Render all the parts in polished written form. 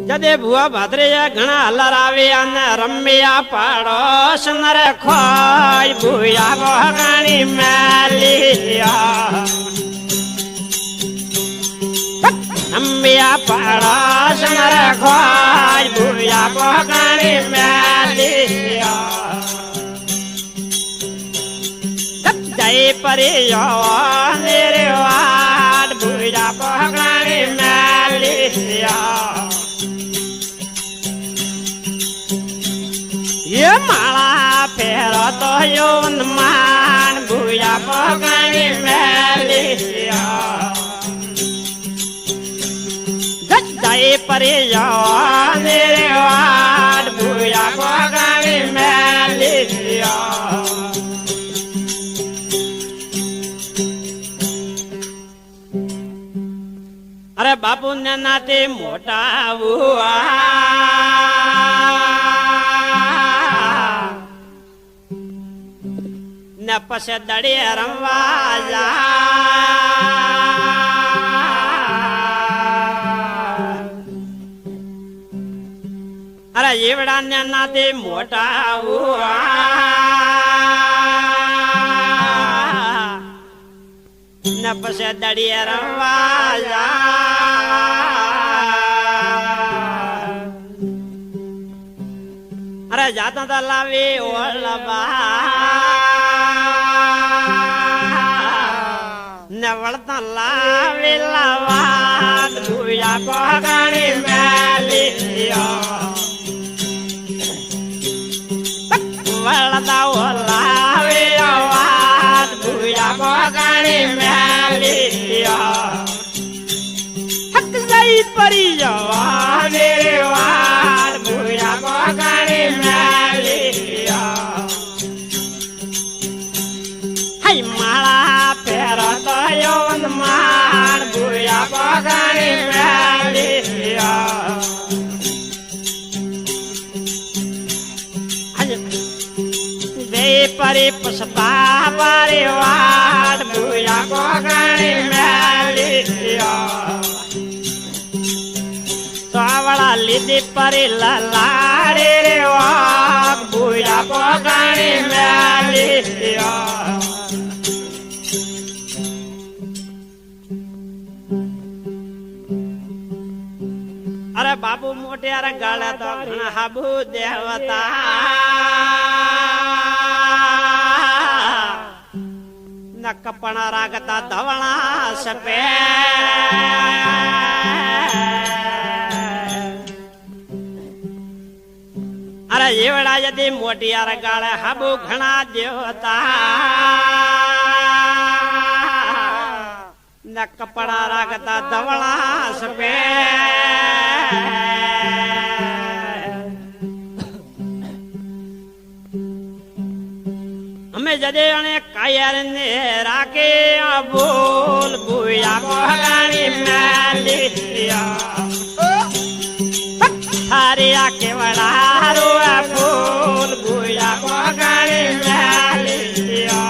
જદે ભુવા ભાદરિયા ઘણા હલર આવે અને રમ્યા પાડોશ નર ખોય ભૂયા ભગાણી મેલિયા રમ્યા પાડોશ નર ખોય ભૂયા ભગાણી મેલિયા જય પરિયો નિર્વાડ ભૂયા ભગાણી મેલિયા ये माला फेरो तो यौन मान भूया पगणी मेलिया जय परिया निर्वाड भूया पगणी मेलिया अरे बापू ने नाते मोटा हुआ न पसे दड़े रमवा अरे एवड़ा ने नाते मोटा हुआ न पसे दड़े रमवा अरे जाता तो लावे ओलबा नवड़ता लावे लवाद भूया पगणी मेलिया वड़ता वो लावे लवाद भूया पगणी मेलिया हक सही परी जवा मेरे वाद भूया पगणी मेलिया हाय माला फेरा तो यौन मान भूया पगणी मेलिया दे परी पुष्पा परिवार भूया पगणी मेलिया सावड़ा लिदी परी लाड़े रे वाग भूया पगणी मेलिया अरे बाबू मोटे अरे गाड़ा तो हाबू देवता न कपड़ा रागता धवला सपे अरे एवड़ा यदि मोटी अरे गाड़े हाबू घना देवता न कपड़ा रागता धवला सपे हमें जदे अने कायर ने राके बोल भूया पगणी मेलिया थारे आके बड़ा रुआ बोल भूया पगणी मेलिया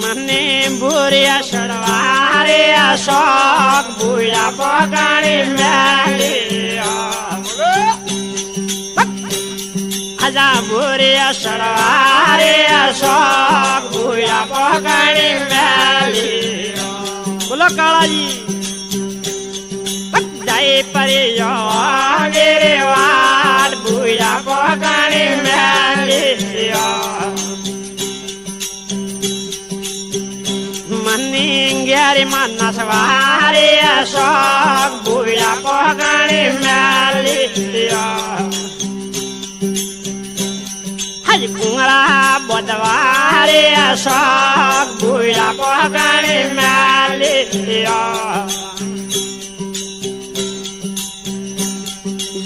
मने बुरिया सड़वारे अशोक भूया पगणी मेलिया आजा बुरिया सड़वारे अशोक भूया पगणी मेलिया बोलो काला जी जय परियो गिरिवार भूया पगणी मेलिया मनिंग्यारी मनसवारे अशोक भूया पगणी मेलिया हज कुंगरा बुधवारे अशोक भूया पगणी मेलिया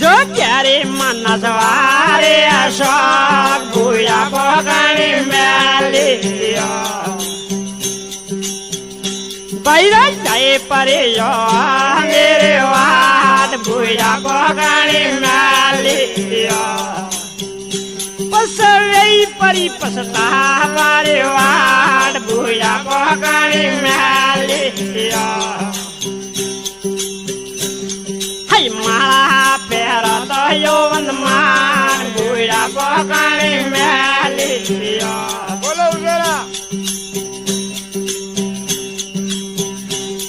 जो क्यारे मनसवारे अशोक भूया पगणी मेलिया पैरा जय परियो निर्वाड भूया पगणी मेलिया पसवे परी पसता परिवार भूया पगणी मेलिया आई माला पेरा तो यौवन मान बुढ़ा पोकाणी मैली दिया बोलो उजरा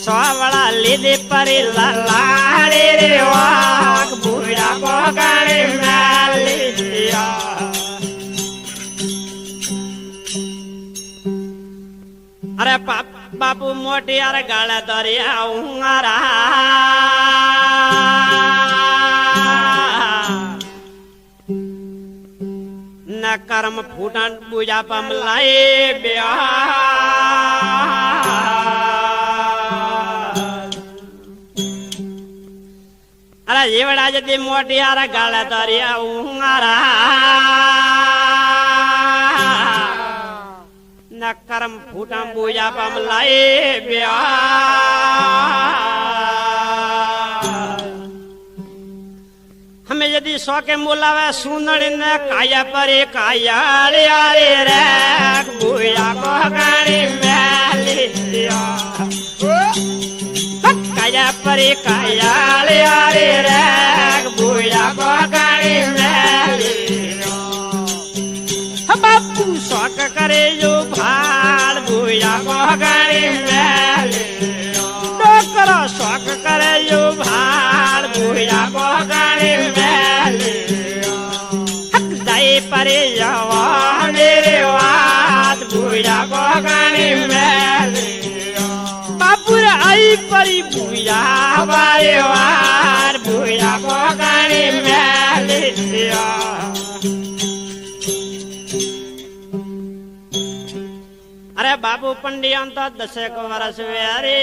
सोवड़ा लीधी परी लाड़ी रे वाक बुढ़ा पोकाणी मैली दिया अरे बापू मोटी अरे गाला दरिया उंगारा न कर्म फूटन पूजा पमलाई ब्या अरे जीवड़ा जदी मोटी अरे गाला दरिया उंगारा न कर्म फूटा पूजा पमलाई ब्या हमें यदि सौ के मुलावे सुनड़ न काया परे काया रे रे पूजा को गाड़ी मैली दिया काया परे काया रे पूजा को गाड़ी मैली बापू शौक करे जो भाड़ भूया को गाड़ी मैली डोकरा शौक करे जो भाड़ भूया को गाड़ी मैली हक दाई परे जवा मेरे वाद भूया को गाड़ी मैली बापूर आई परी भूया हमारे वार भूया को गाड़ी मैली अरे बाबू पंडिया तो 10 वर्ष वे अरे